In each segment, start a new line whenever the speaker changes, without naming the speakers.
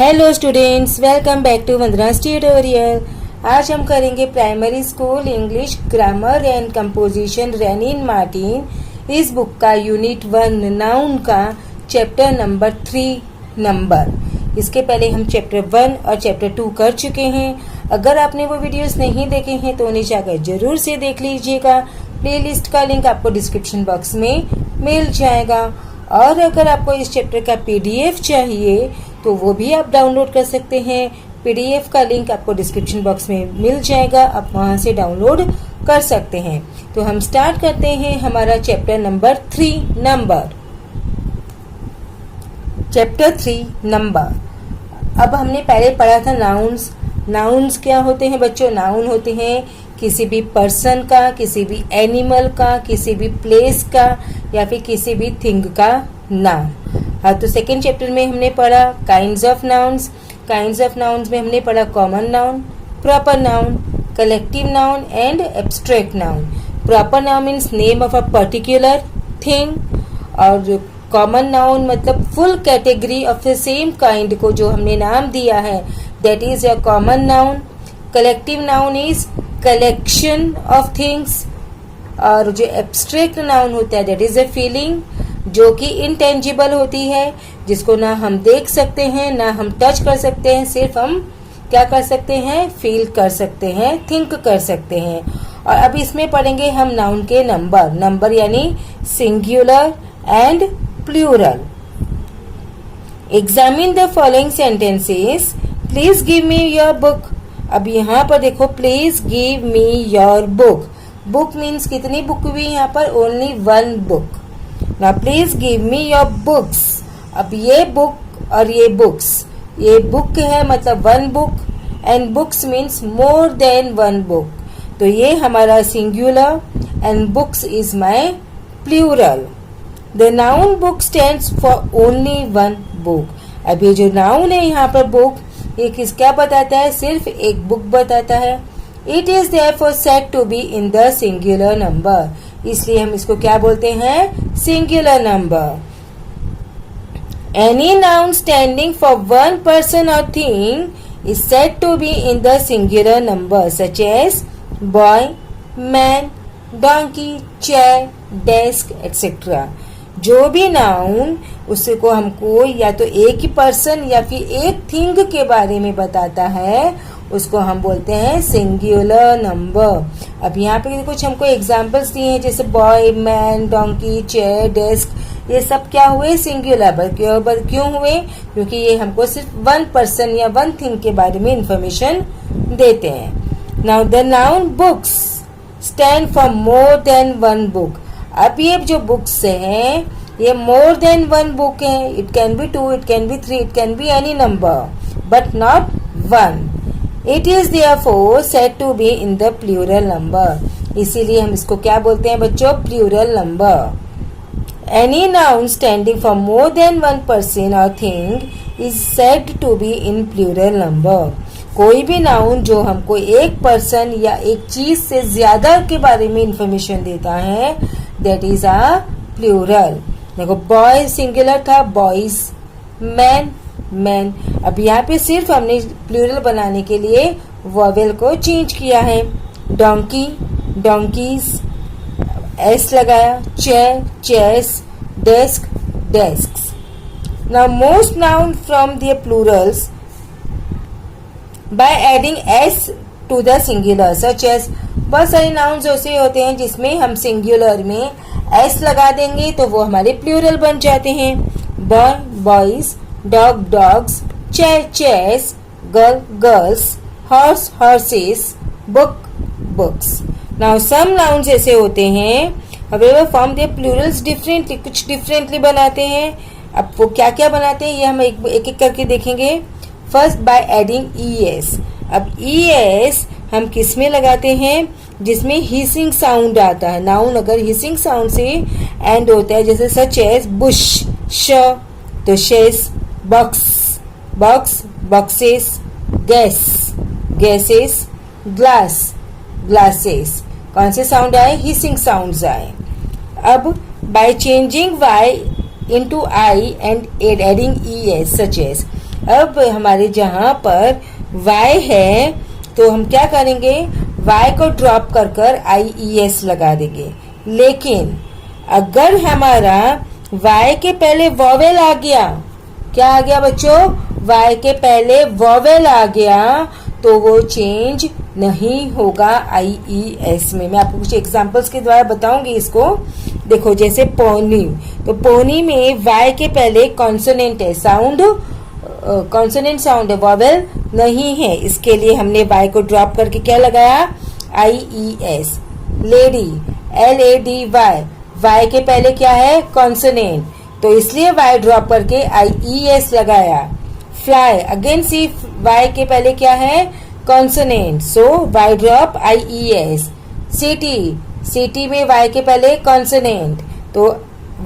Hello students, welcome back to Vandana's tutorial. आज हम करेंगे primary school English grammar and composition Wren and Martin इस book का यूनिट 1 नाउन का चैप्टर नंबर 3 नंबर। इसके पहले हम चैप्टर 1 और चैप्टर 2 कर चुके हैं। अगर आपने वो वीडियोस नहीं देखे हैं तो उन्हें जाकर जरूर से देख लीजिएगा। प्लेलिस्ट का लिंक आपको डिस्क्रिप्शन बॉक्स में मिल जाएगा। और अगर आपको इस चैप्टर का पीडीएफ चाहिए तो वो भी आप डाउनलोड कर सकते हैं। पीडीएफ का लिंक आपको डिस्क्रिप्शन बॉक्स में मिल जाएगा, आप वहां से डाउनलोड कर सकते हैं। तो हम स्टार्ट करते हैं हमारा chapter number 3 number. Chapter 3 number. अब हमने पहले पढ़ा था नाउन्स। नाउन्स क्या होते हैं बच्चों? नाउन होते हैं किसी भी पर्सन का, किसी भी एनिमल का, किसी भी प्लेस का या फिर किसी भी थिंग का नाम। हाँ, तो सेकेंड चैप्टर में हमने पढ़ा kinds of nouns. Kinds of nouns में हमने पढ़ा common noun, proper noun, collective noun and abstract noun. Proper noun means name of a particular thing और कॉमन नाउन मतलब full category of the same kind को जो हमने नाम दिया है, that is a common noun. Collective noun is collection of things. और जो एब्स्ट्रैक्ट नाउन होता है दैट इज अ फीलिंग जो कि इंटेंजिबल होती है, जिसको ना हम देख सकते हैं ना हम टच कर सकते हैं, सिर्फ हम क्या कर सकते हैं? फील कर सकते हैं, थिंक कर सकते हैं। और अब इसमें पढ़ेंगे हम नाउन के नंबर। नंबर यानी singular and plural. Examine the following sentences. Please give me your book. अब यहाँ पर देखो, please give me your book. Book means कितनी बुक हुई यहाँ पर? Only one book. Now please give me your books। अब ये बुक और ये बुक्स, ये बुक है मतलब one book and books means more than one book. तो ये हमारा singular and books is my plural. The noun book stands for only one book. अब ये जो नाउन है यहाँ पर बुक, ये किस क्या बताता है? सिर्फ एक बुक बताता है। It is therefore said to be in the singular number. इसलिए हम इसको क्या बोलते हैं? Singular number. Any noun standing for one person और thing is said to be in the singular number such as boy, man, donkey, chair, desk etcetera. जो भी noun उसको हमको या तो एक ही पर्सन या फिर एक थिंग के बारे में बताता है, उसको हम बोलते हैं सिंगुलर नंबर। अब यहाँ पे कुछ हमको एग्जांपल्स दिए हैं, जैसे boy, man, donkey, chair, desk, ये सब क्या हुए? सिंगुलर। क्यों हुए? क्योंकि ये हमको सिर्फ वन पर्सन या वन थिंग के बारे में इंफॉर्मेशन देते हैं। Now the noun books stand for more than one book. अब ये जो बुक्स हैं ये मोर देन वन बुक है। It can be 2, it can be 3, it can be any number but not one. It is therefore said to be in the plural number। इसीलिए हम इसको क्या बोलते हैं बच्चों? Plural number. Any noun standing for more than one person or thing is said to be in plural number। कोई भी noun जो हमको एक पर्सन या एक चीज से ज्यादा के बारे में इंफॉर्मेशन देता है, दैट इज अ प्लूरल। देखो, बॉय सिंगुलर था, बॉयज, मैन, मैन। अब यहाँ पे सिर्फ हमने प्लूरल बनाने के लिए वॉवेल को चेंज किया है। डोंकी, डोंकीज, एस लगाया, chair, chairs, desk, desks. Now most noun from the plurals by adding s to the singular such as. बहुत सारे नाउन्स ऐसे होते हैं जिसमें हम सिंगुलर में एस लगा देंगे तो वो हमारे प्लूरल बन जाते हैं। Boy, boys, dog, dogs, chair, chairs, girl, girls, horse, horses, book, books। Now some nouns ऐसे होते हैं however form their plurals differently, कुछ differently बनाते हैं। अब वो क्या क्या बनाते हैं ये हम एक एक करके देखेंगे। First by adding es। अब es हम किस में लगाते हैं? जिसमें हिसिंग साउंड आता है। नाउन अगर हिसिंग साउंड से एंड होता है, जैसे सच एज बुश, श, तो शेस, box, box, boxes, gas, gases, glass, glasses. कौन से साउंड आए? हिसिंग साउंड्स आए। अब by changing y into I and adding es such as। अब हमारे जहां पर y है तो हम क्या करेंगे, y को ड्रॉप कर कर IES लगा देंगे। लेकिन अगर हमारा y के पहले वॉवेल आ गया, क्या आ गया बच्चों, y के पहले वॉवेल आ गया, तो वो चेंज नहीं होगा IES में। मैं आपको कुछ एग्जांपल्स के द्वारा बताऊंगी इसको। देखो जैसे पोनी, तो पोनी में y के पहले कॉन्सोनेंट है, साउंड कॉन्सोनेंट साउंड है, वॉवेल नहीं है, इसके लिए हमने y को ड्रॉप करके क्या लगाया, IES। लेडी, LADY, y के पहले क्या है, कॉन्सोनेंट, तो इसलिए y ड्रॉप करके IES लगाया। फ्लाई, अगेन सी y के पहले क्या है, कॉन्सोनेंट, सो y drop IES। City, city में y के पहले कॉन्सोनेंट, तो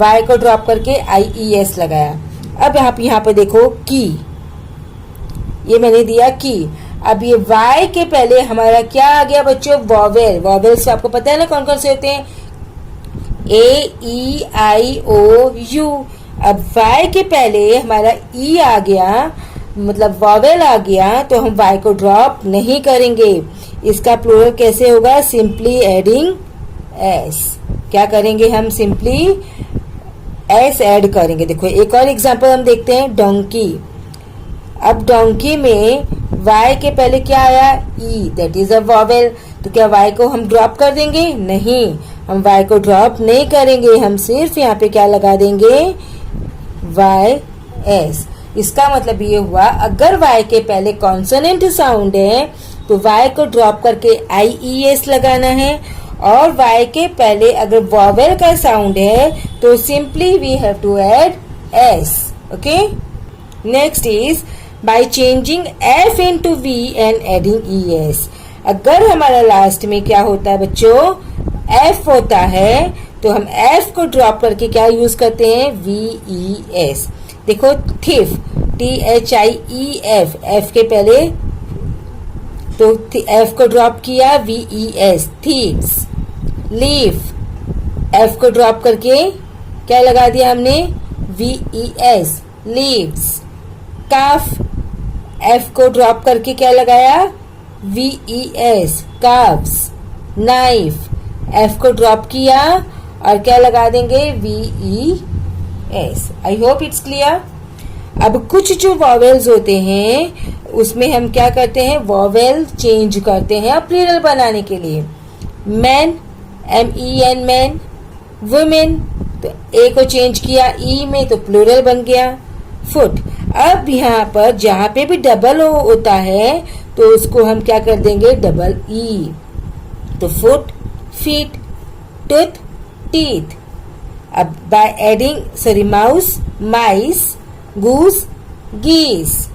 y को ड्रॉप करके IES लगाया। अब यहाँ पे देखो की, ये मैंने दिया की। अब ये y के पहले हमारा क्या आ गया बच्चों, वॉवेल। वॉवेल से आपको पता है ना कौन कौन से होते हैं, AEIOU। अब y के पहले हमारा E आ गया, मतलब वॉवेल आ गया, तो हम y को ड्रॉप नहीं करेंगे। इसका प्लूरल कैसे होगा, सिंपली एडिंग s। क्या करेंगे हम, सिंपली s ऐड करेंगे। देखो एक और एग्जांपल हम देखते हैं, डोंकी। अब डोंकी में y के पहले क्या आया, E, that is a vowel, तो क्या y को हम ड्रॉप कर देंगे, नहीं, हम y को ड्रॉप नहीं करेंगे, हम सिर्फ यहाँ पे क्या लगा देंगे, YS। इसका मतलब ये हुआ, अगर y के पहले कॉन्सोनेंट साउंड है तो y को ड्रॉप करके IES लगाना है, और y के पहले अगर वॉवेल का साउंड है तो simply we have to add s। Okay, next is by changing f into v and adding es। अगर हमारा लास्ट में क्या होता है बच्चों, f होता है, तो हम f को ड्रॉप करके क्या यूज करते हैं, VES। देखो थिफ, THIEF, f के पहले तो f को ड्रॉप किया, VES, थीव्स। लीफ, f को ड्रॉप करके क्या लगा दिया हमने, VES, लीव्स। काफ, f को ड्रॉप करके क्या लगाया, VES, काफ्स। नाइफ, f को ड्रॉप किया और क्या लगा देंगे, VES। I hope it's clear. अब कुछ जो वॉवेल्स होते हैं उसमें हम क्या करते हैं, वॉवेल चेंज करते हैं प्लूरल बनाने के लिए। Man, MEN, man. वुमेन, तो ए को चेंज किया ई में, तो प्लूरल बन गया। फुट, अब यहाँ पर जहाँ पे भी डबल ओ होता है तो उसको हम क्या कर देंगे, डबल ई, तो फुट, फीट, टूथ, टीथ। अब by adding mouse, mice, goose, geese.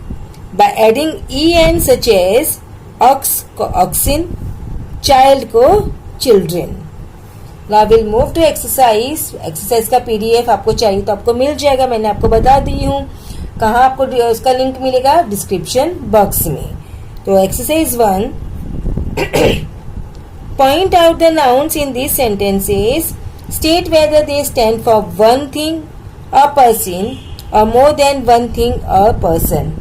By adding en such as ox को ऑक्सिन, चाइल्ड को children. Now will move to exercise. Exercise का PDF आपको चाहिए तो आपको मिल जाएगा, मैंने आपको बता दी हूँ। कहाँ आपको उसका लिंक मिलेगा, डिस्क्रिप्शन बॉक्स में। तो exercise 1, point out the nouns in this sentences, state whether they stand for one thing, a person, और more than one thing, a person.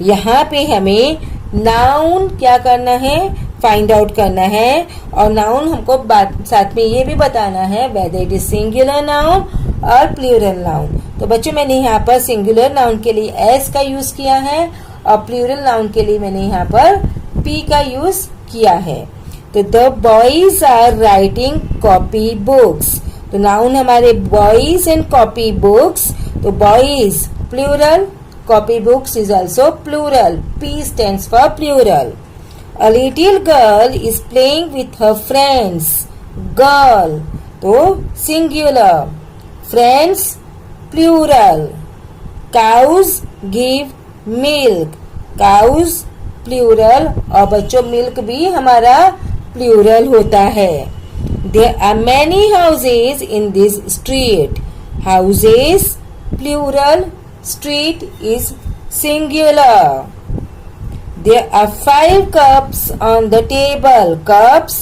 यहाँ पे हमें नाउन क्या करना है, फाइंड आउट करना है, और नाउन हमको साथ में ये भी बताना है whether it is singular noun और प्लूरल नाउन। तो बच्चों मैंने यहाँ पर सिंगुलर नाउन के लिए एस का यूज किया है और प्लूरल नाउन के लिए मैंने यहाँ पर पी का यूज किया है। तो the boys are writing copy books, तो नाउन हमारे बॉयज एंड कॉपी बुक्स, तो boys plural, copy books is also plural. P stands for plural. A little girl is playing with her friends. Girl, तो singular. Friends, plural. Cows give milk. Cows, plural. और बच्चों milk भी हमारा plural होता है. There are many houses in this street. Houses, plural. Street is singular. There are 5 cups on the table. Cups,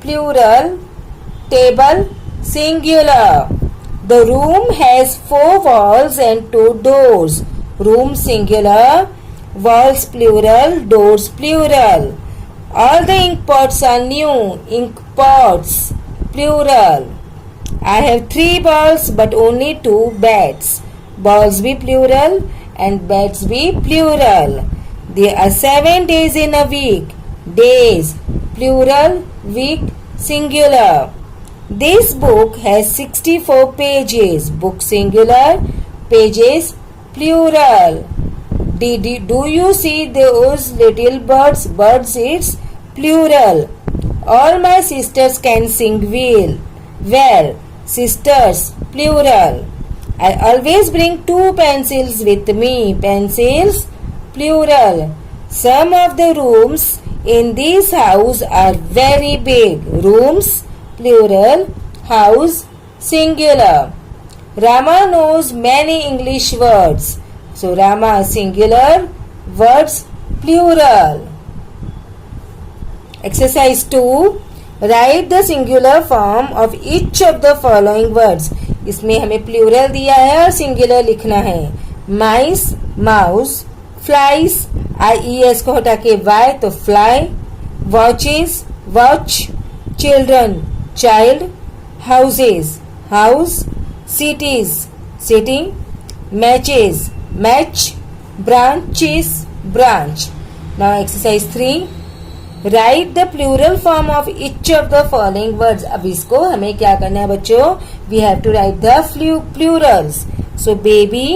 plural. Table, singular. The room has 4 walls and 2 doors. room singular, walls plural, doors plural. All the ink pots are new, ink pots plural. I have 3 balls but only 2 bats. Balls be plural and bats be plural. There are 7 days in a week. Days plural, week singular. This book has 64 pages. Book singular, pages plural. Do you see those little birds? Birds it's plural. All my sisters can sing well. Sisters plural. I always bring 2 pencils with me. Pencils plural. Some of the rooms in this house are very big. Rooms plural, house singular. Rama knows many English words. So Rama singular, words plural. Exercise 2. Write the singular form of each of the following words. इसमें हमें plural दिया है और singular लिखना है. माइस mouse, flies IES को हटा के Y तो fly, watches watch, children child, houses house, cities city, matches match, branches branch. Now exercise 3. Write the plural form of each of the following words. अब इसको हमें क्या करना है बच्चों? We have to write the plurals. So baby,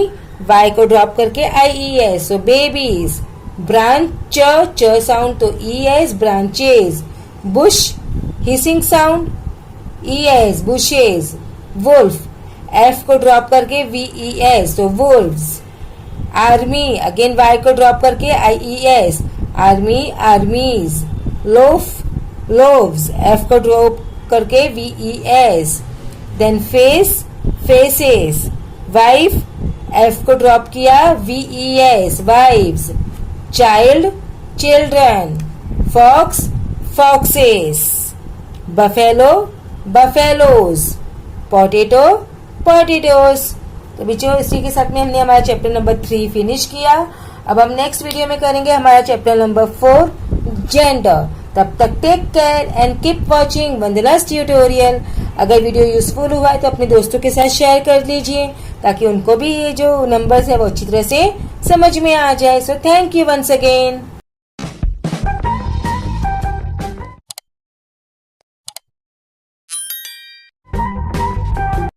Y को drop करके IES, so babies. Branch च साउंड तो ES, branches. Bush hissing sound ES, bushes. Wolf F को ड्रॉप करके VES, so wolves. Army again Y को drop करके IES, army armies. Loaf loaves F को drop करके VES. Then face faces. Wife F को drop किया VES, wives. Child children. Fox foxes. Buffalo buffaloes. Potato potatoes. तो बच्चों इसी के साथ में हमने हमारा चैप्टर नंबर 3 फिनिश किया. अब हम नेक्स्ट वीडियो में करेंगे हमारा चैप्टर नंबर 4 जेंडर. तब तक take care and keep watching Vandana's tutorial. अगर वीडियो यूजफुल हुआ है तो अपने दोस्तों के साथ शेयर कर लीजिए ताकि उनको भी ये जो नंबर्स है वो अच्छी तरह से समझ में आ जाए. So thank you once again.